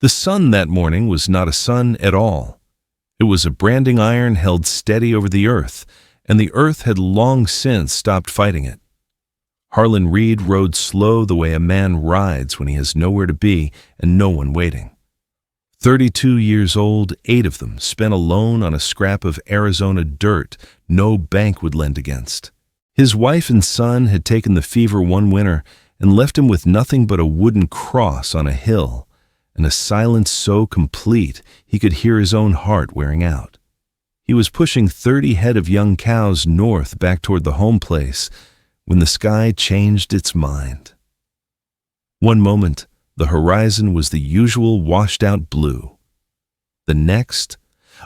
The sun that morning was not a sun at all. It was a branding iron held steady over the earth, and the earth had long since stopped fighting it. Harlan Reed rode slow the way a man rides when he has nowhere to be and no one waiting. 32 years old, 8 of them spent alone on a scrap of Arizona dirt no bank would lend against. His wife and son had taken the fever one winter and left him with nothing but a wooden cross on a hill, and a silence so complete he could hear his own heart wearing out. He was pushing 30 head of young cows north back toward the home place when the sky changed its mind. One moment, the horizon was the usual washed-out blue. The next,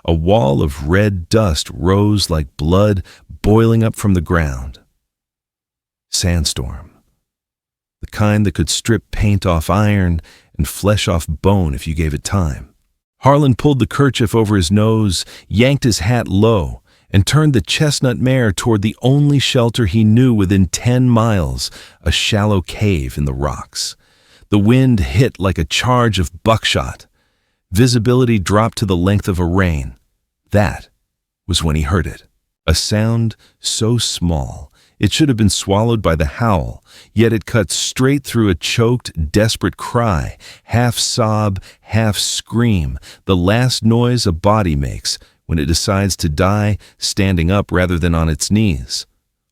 a wall of red dust rose like blood boiling up from the ground. Sandstorm. The kind that could strip paint off iron and flesh off bone if you gave it time. Harlan pulled the kerchief over his nose, yanked his hat low, and turned the chestnut mare toward the only shelter he knew within 10 miles, a shallow cave in the rocks. The wind hit like a charge of buckshot. Visibility dropped to the length of a rein. That was when he heard it. A sound so small it should have been swallowed by the howl, yet it cut straight through a choked, desperate cry, half sob, half scream, the last noise a body makes when it decides to die standing up rather than on its knees.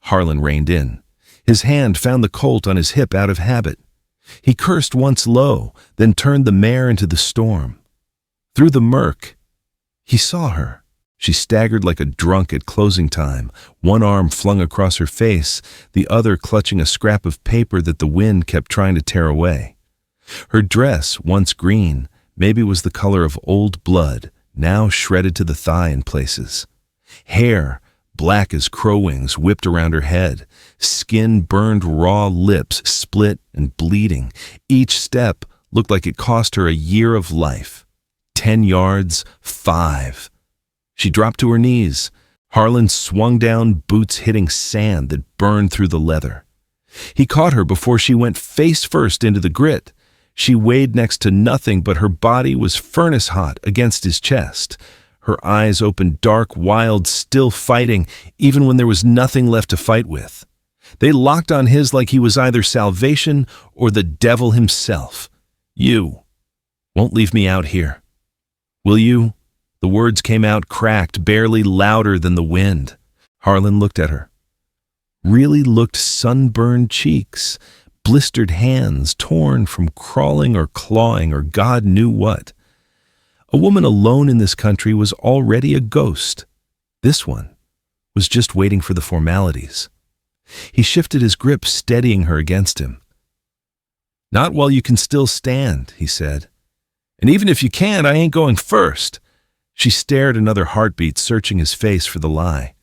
Harlan reined in. His hand found the colt on his hip out of habit. He cursed once low, then turned the mare into the storm. Through the murk, he saw her. She staggered like a drunk at closing time, one arm flung across her face, the other clutching a scrap of paper that the wind kept trying to tear away. Her dress, once green, maybe was the color of old blood, now shredded to the thigh in places. Hair, black as crow wings, whipped around her head. Skin burned raw, lips split and bleeding. Each step looked like it cost her a year of life. 10 yards, 5. She dropped to her knees. Harlan swung down, boots hitting sand that burned through the leather. He caught her before she went face first into the grit. She weighed next to nothing, but her body was furnace hot against his chest. Her eyes opened dark, wild, still fighting, even when there was nothing left to fight with. They locked on his like he was either salvation or the devil himself. "You won't leave me out here, will you?" The words came out cracked, barely louder than the wind. Harlan looked at her. Really looked sunburned cheeks, blistered hands torn from crawling or clawing or God knew what. A woman alone in this country was already a ghost. This one was just waiting for the formalities. He shifted his grip, steadying her against him. "Not while you can still stand," he said. "And even if you can't, I ain't going first." She stared another heartbeat, searching his face for the lie.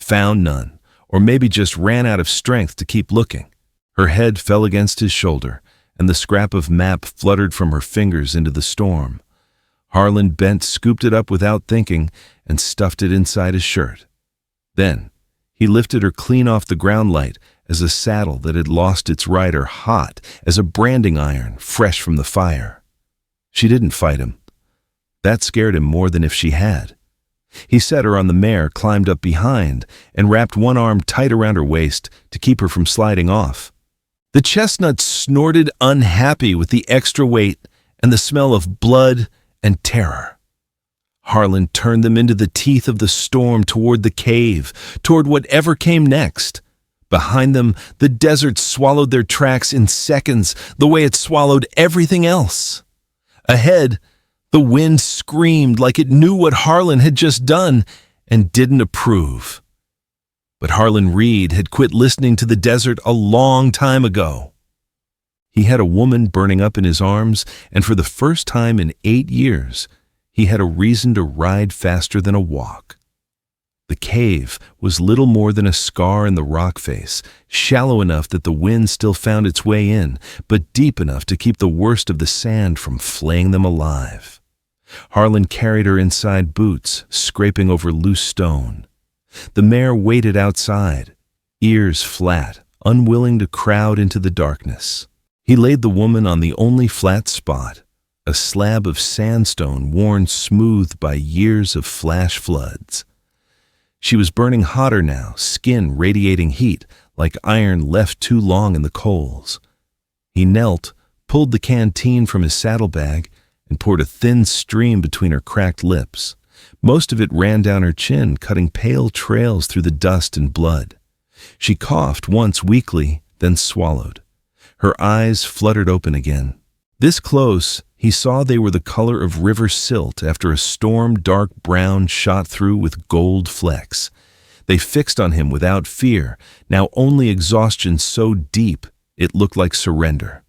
Found none, or maybe just ran out of strength to keep looking. Her head fell against his shoulder, and the scrap of map fluttered from her fingers into the storm. Harlan bent, scooped it up without thinking, and stuffed it inside his shirt. Then he lifted her clean off the ground light as a saddle that had lost its rider, hot as a branding iron fresh from the fire. She didn't fight him. That scared him more than if she had. He set her on the mare, climbed up behind, and wrapped one arm tight around her waist to keep her from sliding off. The chestnut snorted, unhappy with the extra weight and the smell of blood and terror. Harlan turned them into the teeth of the storm, toward the cave, toward whatever came next. Behind them, the desert swallowed their tracks in seconds, the way it swallowed everything else. Ahead, the wind screamed like it knew what Harlan had just done and didn't approve. But Harlan Reed had quit listening to the desert a long time ago. He had a woman burning up in his arms, and for the first time in 8 years, he had a reason to ride faster than a walk. The cave was little more than a scar in the rock face, shallow enough that the wind still found its way in, but deep enough to keep the worst of the sand from flaying them alive. Harlan carried her inside boots, scraping over loose stone. The mare waited outside, ears flat, unwilling to crowd into the darkness. He laid the woman on the only flat spot, a slab of sandstone worn smooth by years of flash floods. She was burning hotter now, skin radiating heat like iron left too long in the coals. He knelt, pulled the canteen from his saddlebag, and poured a thin stream between her cracked lips. Most of it ran down her chin, cutting pale trails through the dust and blood. She coughed once weakly, then swallowed. Her eyes fluttered open again. This close, he saw they were the color of river silt after a storm, dark brown shot through with gold flecks. They fixed on him without fear, now only exhaustion so deep it looked like surrender.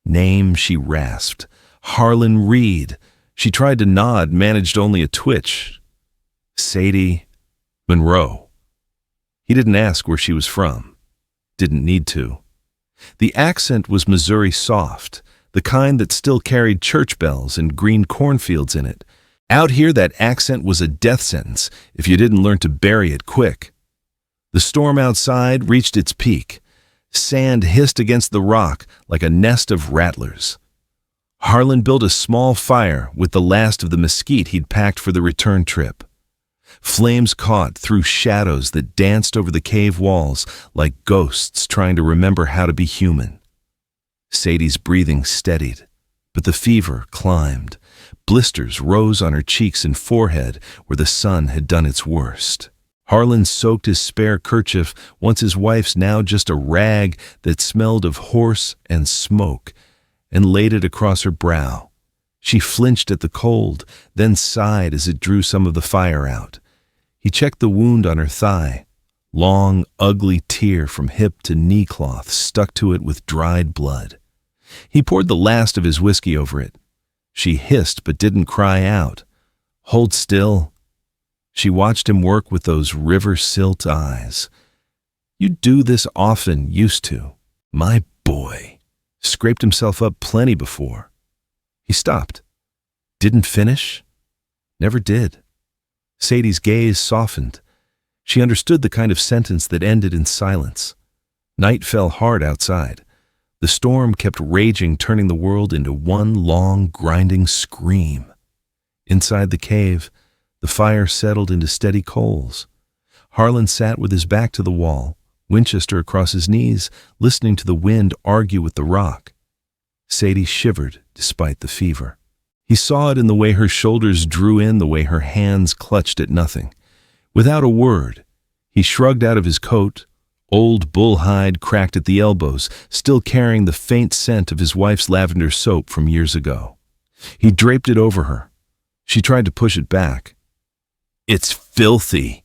Name, she rasped. Harlan Reed. She tried to nod, managed only a twitch. Sadie Monroe. He didn't ask where she was from. Didn't need to. The accent was Missouri soft, the kind that still carried church bells and green cornfields in it. Out here, that accent was a death sentence if you didn't learn to bury it quick. The storm outside reached its peak. Sand hissed against the rock like a nest of rattlers. Harlan built a small fire with the last of the mesquite he'd packed for the return trip. Flames caught through shadows that danced over the cave walls like ghosts trying to remember how to be human. Sadie's breathing steadied, but the fever climbed. Blisters rose on her cheeks and forehead where the sun had done its worst. Harlan soaked his spare kerchief, once his wife's now just a rag that smelled of horse and smoke, and laid it across her brow. She flinched at the cold, then sighed as it drew some of the fire out. He checked the wound on her thigh. Long, ugly tear from hip to knee cloth stuck to it with dried blood. He poured the last of his whiskey over it. She hissed but didn't cry out. Hold still. She watched him work with those river silt eyes. You do this often, used to. My boy. Scraped himself up plenty before. He stopped. Didn't finish? Never did. Sadie's gaze softened. She understood the kind of sentence that ended in silence. Night fell hard outside. The storm kept raging, turning the world into one long, grinding scream. Inside the cave, the fire settled into steady coals. Harlan sat with his back to the wall, Winchester across his knees, listening to the wind argue with the rock. Sadie shivered despite the fever. He saw it in the way her shoulders drew in, the way her hands clutched at nothing. Without a word, he shrugged out of his coat, old bull hide cracked at the elbows, still carrying the faint scent of his wife's lavender soap from years ago. He draped it over her. She tried to push it back. It's filthy.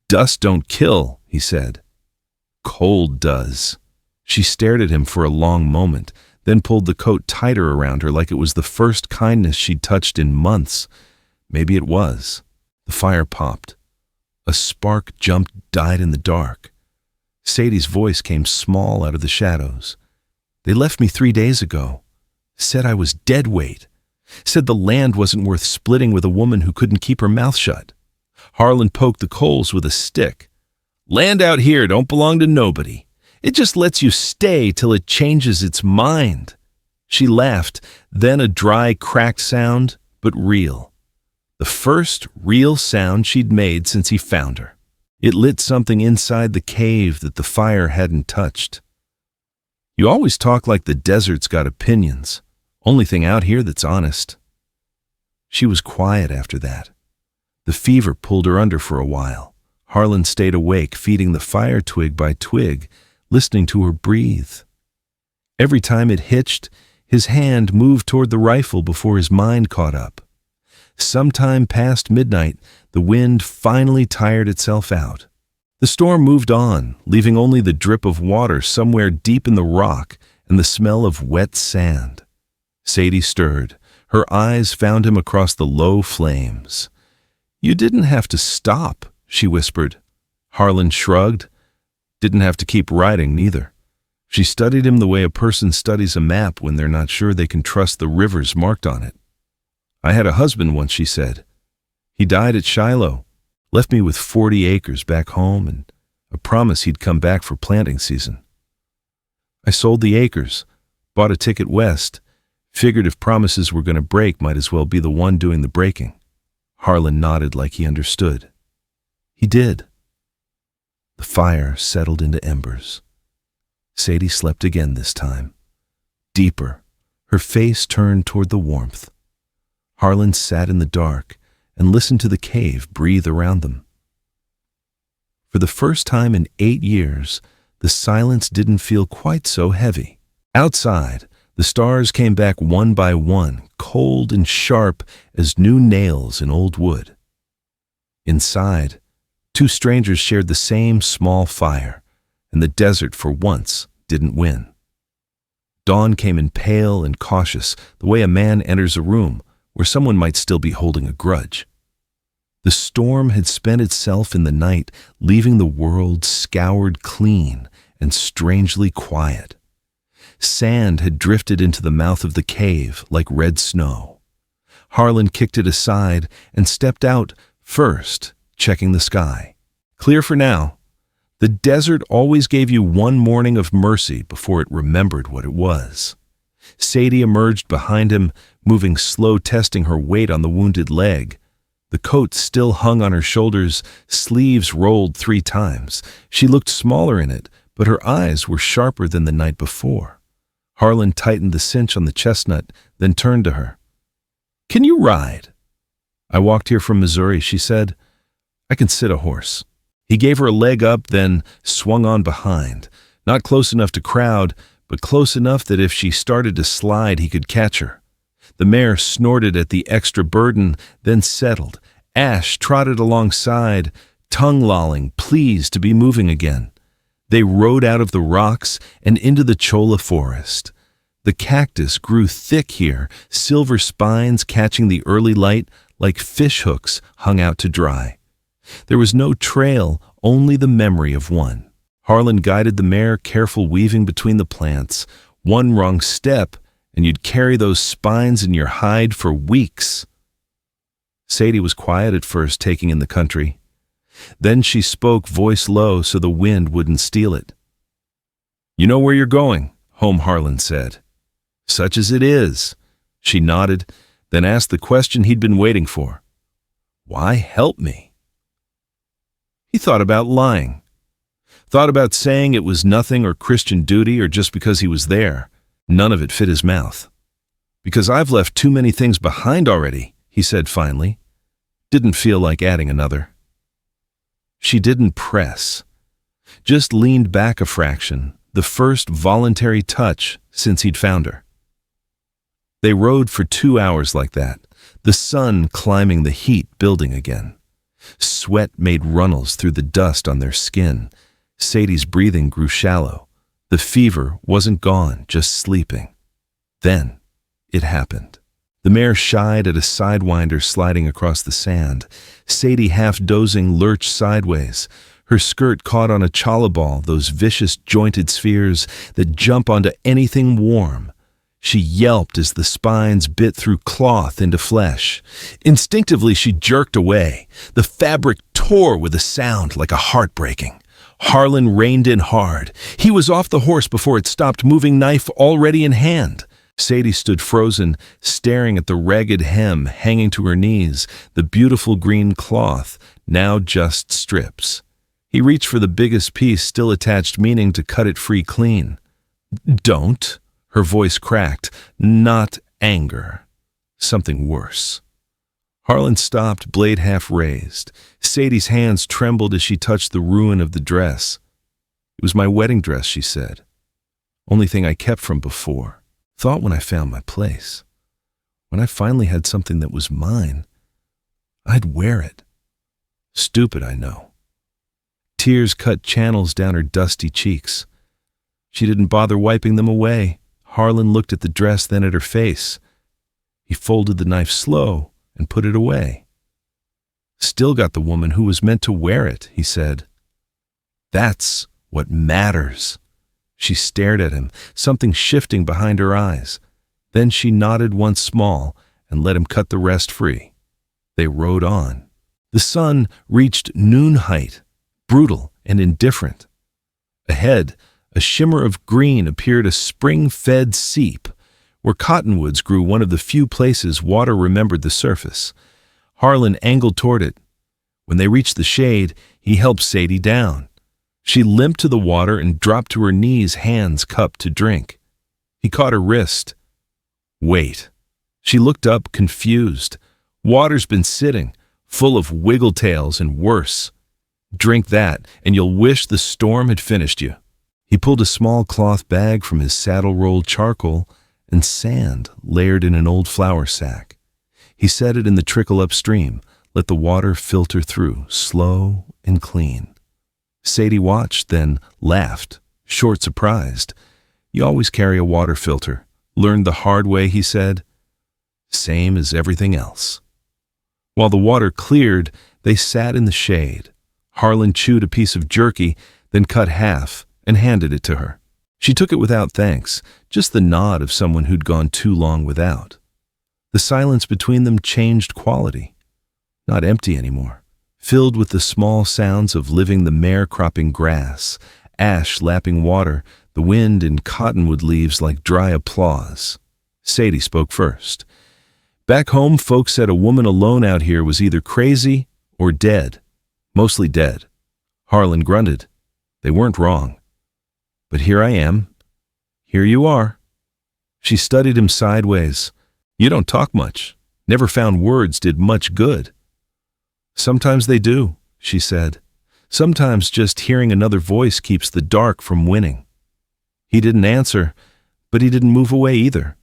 Dust don't kill, he said. Cold does. She stared at him for a long moment, then pulled the coat tighter around her like it was the first kindness she'd touched in months. Maybe it was. The fire popped. A spark jumped, died in the dark. Sadie's voice came small out of the shadows. They left me 3 days ago. Said I was dead weight. Said the land wasn't worth splitting with a woman who couldn't keep her mouth shut. Harlan poked the coals with a stick. Land out here don't belong to nobody. It just lets you stay till it changes its mind. She laughed, then a dry, cracked sound, but real. The first real sound she'd made since he found her. It lit something inside the cave that the fire hadn't touched. You always talk like the desert's got opinions. Only thing out here that's honest. She was quiet after that. The fever pulled her under for a while. Harlan stayed awake, feeding the fire twig by twig, listening to her breathe. Every time it hitched, his hand moved toward the rifle before his mind caught up. Sometime past midnight, the wind finally tired itself out. The storm moved on, leaving only the drip of water somewhere deep in the rock and the smell of wet sand. Sadie stirred. Her eyes found him across the low flames. You didn't have to stop, she whispered. Harlan shrugged. Didn't have to keep riding, neither. She studied him the way a person studies a map when they're not sure they can trust the rivers marked on it. I had a husband once, she said. He died at Shiloh, left me with 40 acres back home and a promise he'd come back for planting season. I sold the acres, bought a ticket west, Figured if promises were going to break, might as well be the one doing the breaking. Harlan nodded like he understood. He did. The fire settled into embers. Sadie slept again this time. Deeper, her face turned toward the warmth. Harlan sat in the dark and listened to the cave breathe around them. For the first time in 8 years, the silence didn't feel quite so heavy. Outside, the stars came back one by one, cold and sharp as new nails in old wood. Inside, 2 strangers shared the same small fire, and the desert for once didn't win. Dawn came in pale and cautious, the way a man enters a room where someone might still be holding a grudge. The storm had spent itself in the night, leaving the world scoured clean and strangely quiet. Sand had drifted into the mouth of the cave like red snow. Harlan kicked it aside and stepped out first, checking the sky. Clear for now. The desert always gave you one morning of mercy before it remembered what it was. Sadie emerged behind him, moving slow, testing her weight on the wounded leg. The coat still hung on her shoulders, sleeves rolled 3 times. She looked smaller in it, but her eyes were sharper than the night before. Harlan tightened the cinch on the chestnut, then turned to her. "Can you ride?" "I walked here from Missouri," she said. "I can sit a horse." He gave her a leg up, then swung on behind. Not close enough to crowd, but close enough that if she started to slide, he could catch her. The mare snorted at the extra burden, then settled. Ash trotted alongside, tongue-lolling, pleased to be moving again. They rode out of the rocks and into the cholla forest. The cactus grew thick here, silver spines catching the early light like fish hooks hung out to dry. There was no trail, only the memory of one. Harlan guided the mare, careful weaving between the plants. One wrong step, and you'd carry those spines in your hide for weeks. Sadie was quiet at first, taking in the country. Then she spoke, voice low so the wind wouldn't steal it. "You know where you're going," Home Harlan said. "Such as it is." She nodded, then asked the question he'd been waiting for. "Why help me?" He thought about lying. Thought about saying it was nothing or Christian duty or just because he was there. None of it fit his mouth. "Because I've left too many things behind already," he said finally. Didn't feel like adding another. She didn't press. Just leaned back a fraction, the first voluntary touch since he'd found her. They rode for 2 hours like that, the sun climbing the heat building again. Sweat made runnels through the dust on their skin. Sadie's breathing grew shallow. The fever wasn't gone, just sleeping. Then it happened. The mare shied at a sidewinder sliding across the sand. Sadie, half dozing, lurched sideways. Her skirt caught on a cholla ball, those vicious jointed spheres that jump onto anything warm. She yelped as the spines bit through cloth into flesh. Instinctively, she jerked away. The fabric tore with a sound like a heart breaking. Harlan reined in hard. He was off the horse before it stopped moving, knife already in hand. Sadie stood frozen, staring at the ragged hem hanging to her knees, the beautiful green cloth, now just strips. He reached for the biggest piece, still attached meaning to cut it free clean. "Don't," her voice cracked, not anger. Something worse. Harlan stopped, blade half raised. Sadie's hands trembled as she touched the ruin of the dress. "It was my wedding dress," she said. "Only thing I kept from before. Thought when I found my place. When I finally had something that was mine, I'd wear it. Stupid, I know." Tears cut channels down her dusty cheeks. She didn't bother wiping them away. Harlan looked at the dress, then at her face. He folded the knife slow and put it away. "Still got the woman who was meant to wear it," he said. "That's what matters." She stared at him, something shifting behind her eyes. Then she nodded once small and let him cut the rest free. They rode on. The sun reached noon height, brutal and indifferent. Ahead, a shimmer of green appeared, a spring-fed seep. where cottonwoods grew, one of the few places water remembered the surface. Harlan angled toward it. When they reached the shade, he helped Sadie down. She limped to the water and dropped to her knees, hands cupped to drink. He caught her wrist. Wait. She looked up, confused. Water's been sitting, full of wiggletails and worse. Drink that, and you'll wish the storm had finished you. He pulled a small cloth bag from his saddle-rolled charcoal and sand layered in an old flour sack. He set it in the trickle upstream, let the water filter through, slow and clean. Sadie watched, then laughed, short surprised. You always carry a water filter. Learned the hard way, he said. Same as everything else. While the water cleared, they sat in the shade. Harlan chewed a piece of jerky, then cut half and handed it to her. She took it without thanks, just the nod of someone who'd gone too long without. The silence between them changed quality. Not empty anymore, filled with the small sounds of living, the mare cropping grass, ash lapping water, the wind in cottonwood leaves like dry applause. Sadie spoke first. Back home, folks said a woman alone out here was either crazy or dead. Mostly dead. Harlan grunted. They weren't wrong. But here I am. Here you are. She studied him sideways. You don't talk much. Never found words did much good. Sometimes they do, she said. Sometimes just hearing another voice keeps the dark from winning. He didn't answer, but he didn't move away either.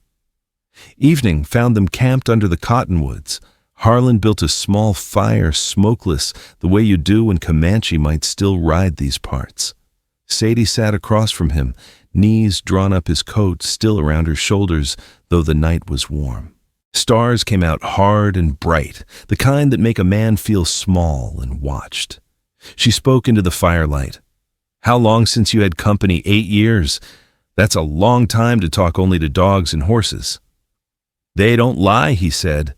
Evening found them camped under the cottonwoods. Harlan built a small fire, smokeless, the way you do when Comanche might still ride these parts. Sadie sat across from him, knees drawn up, his coat still around her shoulders, though the night was warm. Stars came out hard and bright, the kind that make a man feel small and watched. She spoke into the firelight. How long since you had company? 8 years. That's a long time to talk only to dogs and horses. They don't lie, he said.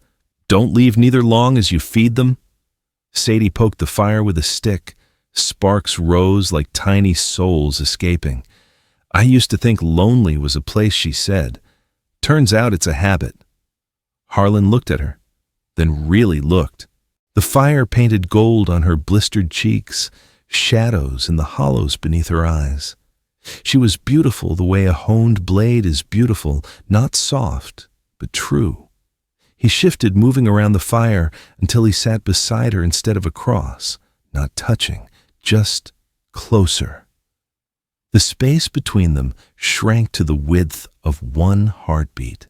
Don't leave neither long as you feed them. Sadie poked the fire with a stick. Sparks rose like tiny souls escaping. I used to think lonely was a place, she said. Turns out it's a habit. Harlan looked at her, then really looked. The fire painted gold on her blistered cheeks, shadows in the hollows beneath her eyes. She was beautiful the way a honed blade is beautiful, not soft, but true. He shifted, moving around the fire until he sat beside her instead of across, not touching, just closer. The space between them shrank to the width of one heartbeat.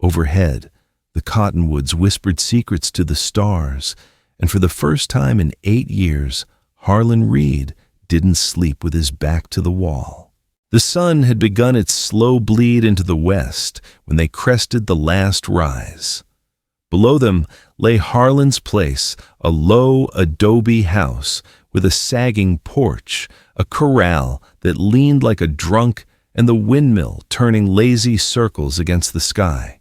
Overhead, the cottonwoods whispered secrets to the stars, and for the first time in 8 years, Harlan Reed didn't sleep with his back to the wall. The sun had begun its slow bleed into the west when they crested the last rise. Below them lay Harlan's place, a low adobe house with a sagging porch, a corral that leaned like a drunk, and the windmill turning lazy circles against the sky.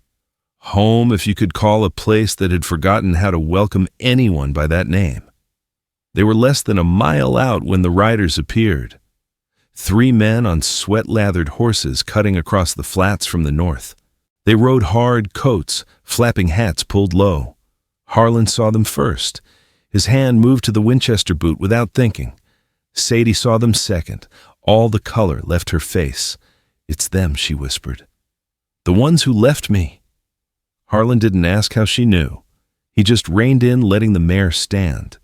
Home, if you could call a place that had forgotten how to welcome anyone by that name. They were less than a mile out when the riders appeared. 3 men on sweat-lathered horses cutting across the flats from the north. They rode hard, coats, flapping hats pulled low. Harlan saw them first. His hand moved to the Winchester boot without thinking. Sadie saw them second. All the color left her face. It's them, she whispered. The ones who left me. Harlan didn't ask how she knew. He just reined in, letting the mare stand.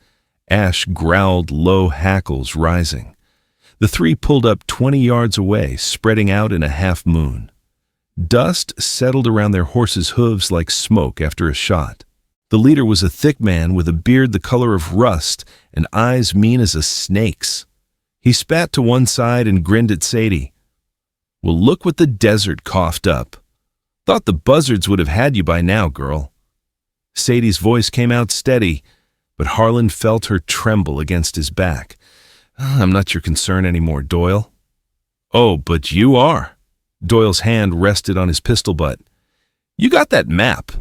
Ash growled, low hackles rising. The 3 pulled up 20 yards away, spreading out in a half moon. Dust settled around their horses' hooves like smoke after a shot. The leader was a thick man with a beard the color of rust and eyes mean as a snake's. He spat to one side and grinned at Sadie. Well, look what the desert coughed up. Thought the buzzards would have had you by now, girl. Sadie's voice came out steady, but Harlan felt her tremble against his back. I'm not your concern anymore, Doyle. Oh, but you are. Doyle's hand rested on his pistol butt. You got that map.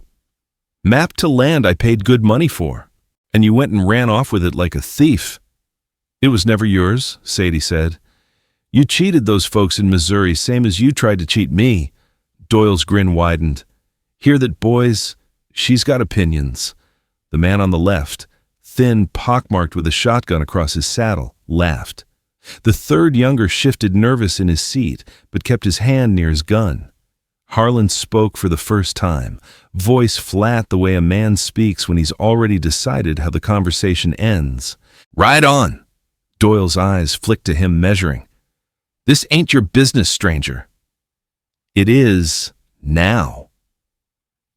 Map to land I paid good money for, and you went and ran off with it like a thief. It was never yours, Sadie said. You cheated those folks in Missouri, same as you tried to cheat me. Doyle's grin widened. Hear that, boys? She's got opinions. The man on the left, thin, pockmarked with a shotgun across his saddle, laughed. The third younger shifted nervous in his seat, but kept his hand near his gun. Harlan spoke for the first time, voice flat the way a man speaks when he's already decided how the conversation ends. Ride on! Doyle's eyes flicked to him, measuring. This ain't your business, stranger. It is now.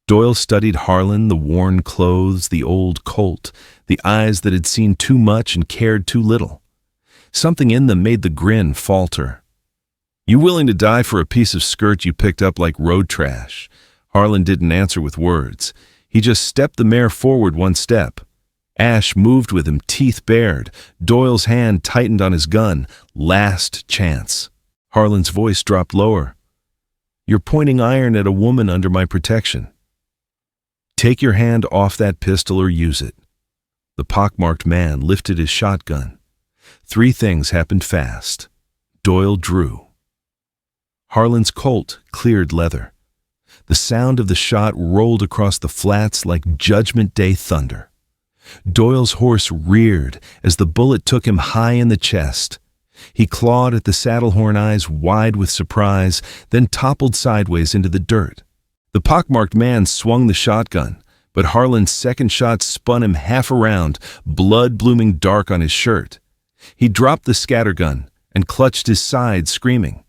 Doyle studied Harlan, the worn clothes, the old colt, the eyes that had seen too much and cared too little. Something in them made the grin falter. You willing to die for a piece of skirt you picked up like road trash? Harlan didn't answer with words. He just stepped the mare forward one step. Ash moved with him, teeth bared. Doyle's hand tightened on his gun. Last chance. Harlan's voice dropped lower. You're pointing iron at a woman under my protection. Take your hand off that pistol or use it. The pockmarked man lifted his shotgun. 3 things happened fast. Doyle drew. Harlan's Colt cleared leather. The sound of the shot rolled across the flats like Judgment Day thunder. Doyle's horse reared as the bullet took him high in the chest. He clawed at the saddle horn, eyes wide with surprise, then toppled sideways into the dirt. The pockmarked man swung the shotgun, but Harlan's second shot spun him half around, blood blooming dark on his shirt. He dropped the scattergun and clutched his side, screaming.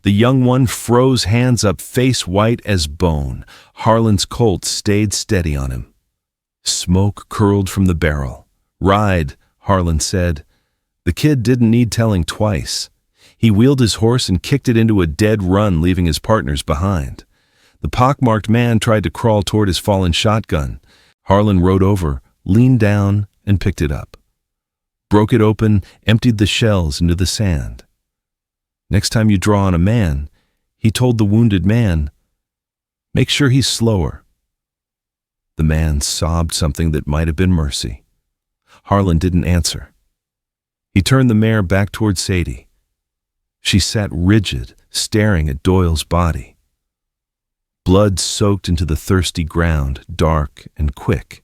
The young one froze, hands up, face white as bone. Harlan's Colt stayed steady on him. Smoke curled from the barrel. Ride, Harlan said. The kid didn't need telling twice. He wheeled his horse and kicked it into a dead run, leaving his partners behind. The pockmarked man tried to crawl toward his fallen shotgun. Harlan rode over, leaned down, and picked it up. Broke it open, emptied the shells into the sand. Next time you draw on a man, he told the wounded man, make sure he's slower. The man sobbed something that might have been mercy. Harlan didn't answer. He turned the mare back toward Sadie. She sat rigid, staring at Doyle's body. Blood soaked into the thirsty ground, dark and quick.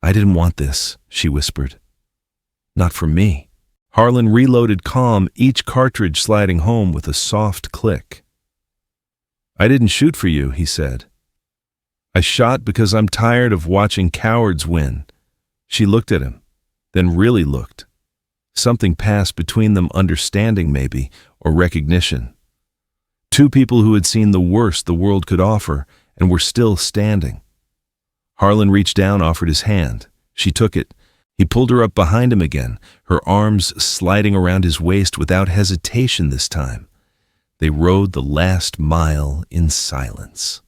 I didn't want this, she whispered. Not for me. Harlan reloaded calm, each cartridge sliding home with a soft click. I didn't shoot for you, he said. I shot because I'm tired of watching cowards win. She looked at him, then really looked. Something passed between them, understanding maybe, or recognition. 2 people who had seen the worst the world could offer and were still standing. Harlan reached down, offered his hand. She took it. He pulled her up behind him again, her arms sliding around his waist without hesitation this time. They rode the last mile in silence.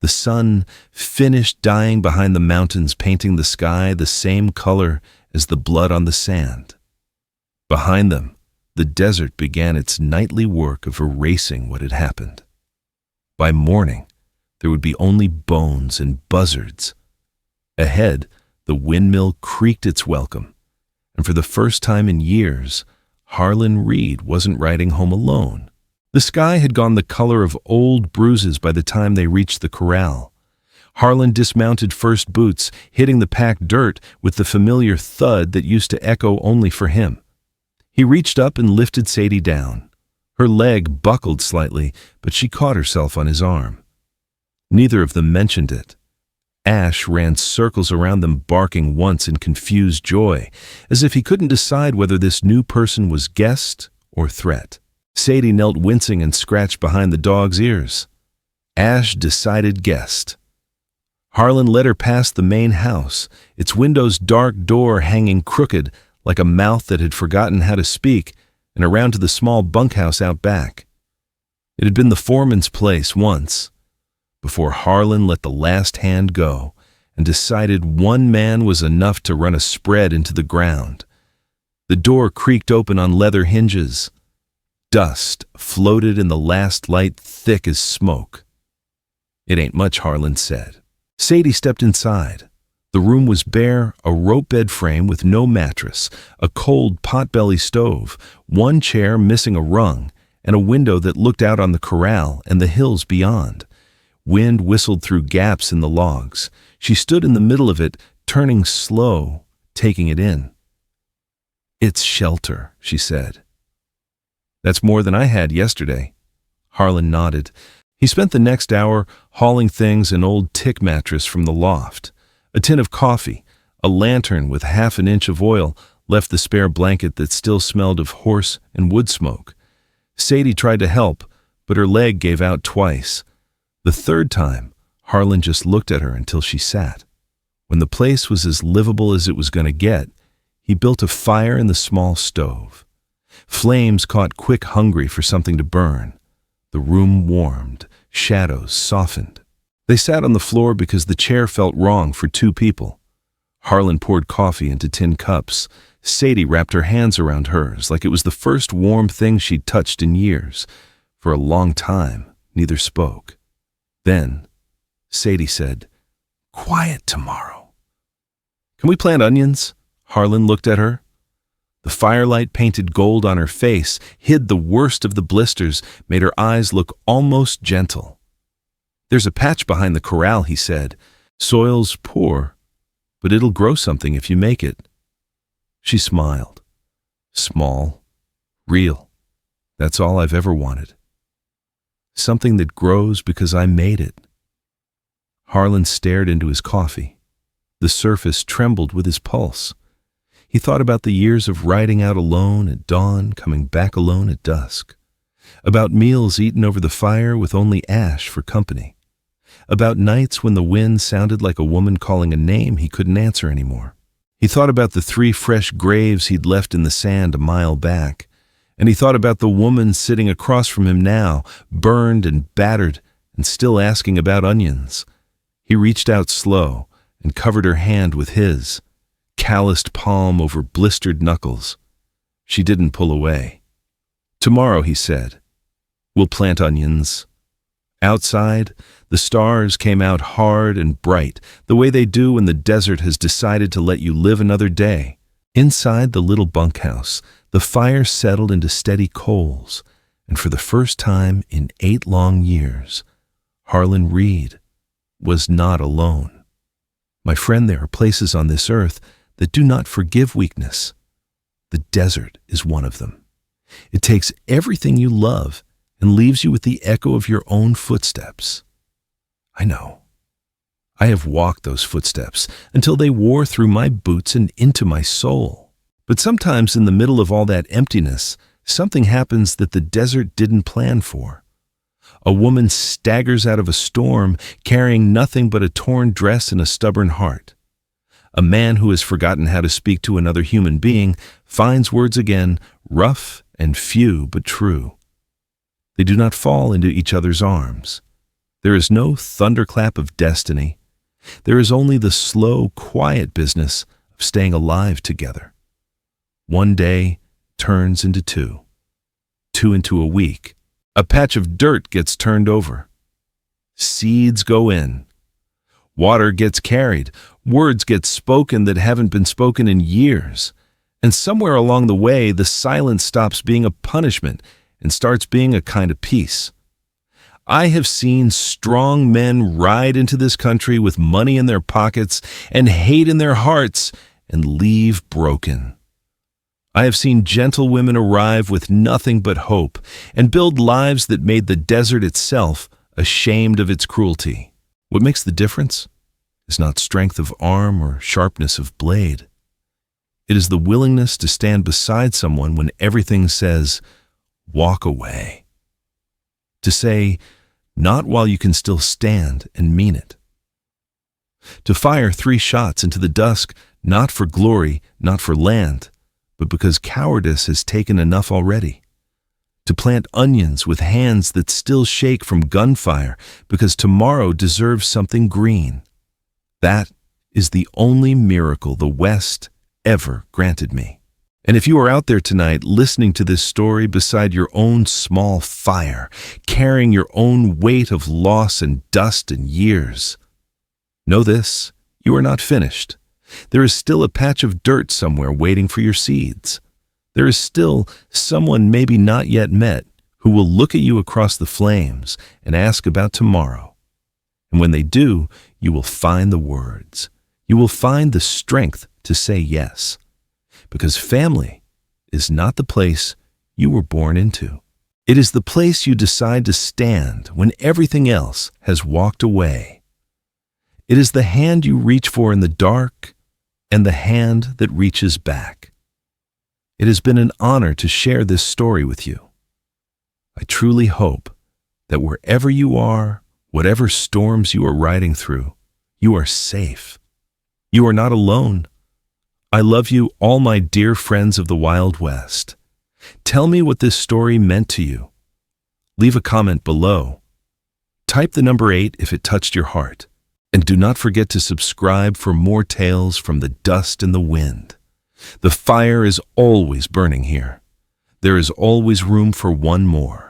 The sun finished dying behind the mountains, painting the sky the same color as the blood on the sand. Behind them, the desert began its nightly work of erasing what had happened. By morning, there would be only bones and buzzards. Ahead, the windmill creaked its welcome, and for the first time in years, Harlan Reed wasn't riding home alone. The sky had gone the color of old bruises by the time they reached the corral. Harlan dismounted first boots, hitting the packed dirt with the familiar thud that used to echo only for him. He reached up and lifted Sadie down. Her leg buckled slightly, but she caught herself on his arm. Neither of them mentioned it. Ash ran circles around them, barking once in confused joy, as if he couldn't decide whether this new person was guest or threat. Sadie knelt wincing and scratched behind the dog's ears. Ash decided guest. Harlan led her past the main house, its window's dark door hanging crooked like a mouth that had forgotten how to speak, and around to the small bunkhouse out back. It had been the foreman's place once, before Harlan let the last hand go and decided one man was enough to run a spread into the ground. The door creaked open on leather hinges. Dust floated in the last light, thick as smoke. It ain't much, Harlan said. Sadie stepped inside. The room was bare, a rope bed frame with no mattress, a cold potbelly stove, one chair missing a rung, and a window that looked out on the corral and the hills beyond. Wind whistled through gaps in the logs. She stood in the middle of it, turning slow, taking it in. "It's shelter," she said. "That's more than I had yesterday." Harlan nodded. He spent the next hour hauling things: an old tick mattress from the loft, a tin of coffee, a lantern with half an inch of oil left the spare blanket that still smelled of horse and wood smoke. Sadie tried to help, but her leg gave out twice. The third time, Harlan just looked at her until she sat. When the place was as livable as it was going to get, he built a fire in the small stove. Flames caught quick, hungry for something to burn. The room warmed, shadows softened. They sat on the floor because the chair felt wrong for two people. Harlan poured coffee into tin cups. Sadie wrapped her hands around hers like it was the first warm thing she'd touched in years. For a long time, neither spoke. Then, Sadie said, "Quiet tomorrow." "Can we plant onions?" Harlan looked at her. The firelight painted gold on her face, hid the worst of the blisters, made her eyes look almost gentle. "There's a patch behind the corral," he said. "Soil's poor, but it'll grow something if you make it." She smiled. "Small, real. That's all I've ever wanted. Something that grows because I made it." Harlan stared into his coffee. The surface trembled with his pulse. He thought about the years of riding out alone at dawn, coming back alone at dusk. About meals eaten over the fire with only ash for company. About nights when the wind sounded like a woman calling a name he couldn't answer anymore. He thought about the 3 fresh graves he'd left in the sand a mile back. And he thought about the woman sitting across from him now, burned and battered, and still asking about onions. He reached out slow and covered her hand with his, calloused palm over blistered knuckles. She didn't pull away. "Tomorrow," he said, "we'll plant onions." Outside, the stars came out hard and bright, the way they do when the desert has decided to let you live another day. Inside the little bunkhouse, the fire settled into steady coals, and for the first time in 8 long years, Harlan Reed was not alone. "My friend, there are places on this earth that do not forgive weakness. The desert is one of them. It takes everything you love and leaves you with the echo of your own footsteps." I know. I have walked those footsteps until they wore through my boots and into my soul. But sometimes in the middle of all that emptiness, something happens that the desert didn't plan for. A woman staggers out of a storm carrying nothing but a torn dress and a stubborn heart. A man who has forgotten how to speak to another human being finds words again, rough and few but true. They do not fall into each other's arms. There is no thunderclap of destiny. There is only the slow, quiet business of staying alive together. One day turns into 2, 2 into a week. A patch of dirt gets turned over. Seeds go in. Water gets carried. Words get spoken that haven't been spoken in years. And somewhere along the way, the silence stops being a punishment and starts being a kind of peace. I have seen strong men ride into this country with money in their pockets and hate in their hearts and leave broken. I have seen gentle women arrive with nothing but hope and build lives that made the desert itself ashamed of its cruelty. What makes the difference is not strength of arm or sharpness of blade. It is the willingness to stand beside someone when everything says, "Walk away." To say, "Not while you can still stand," and mean it. To fire 3 shots into the dusk, not for glory, not for land, but because cowardice has taken enough already. To plant onions with hands that still shake from gunfire because tomorrow deserves something green. That is the only miracle the West ever granted me. And if you are out there tonight listening to this story beside your own small fire, carrying your own weight of loss and dust and years, know this: you are not finished. There is still a patch of dirt somewhere waiting for your seeds. There is still someone maybe not yet met who will look at you across the flames and ask about tomorrow. And when they do, you will find the words. You will find the strength to say yes. Because family is not the place you were born into. It is the place you decide to stand when everything else has walked away. It is the hand you reach for in the dark and the hand that reaches back. It has been an honor to share this story with you. I truly hope that wherever you are, whatever storms you are riding through, you are safe. You are not alone. I love you, all my dear friends of the Wild West. Tell me what this story meant to you. Leave a comment below. Type the number 8 if it touched your heart. And do not forget to subscribe for more tales from the dust and the wind. The fire is always burning here. There is always room for one more.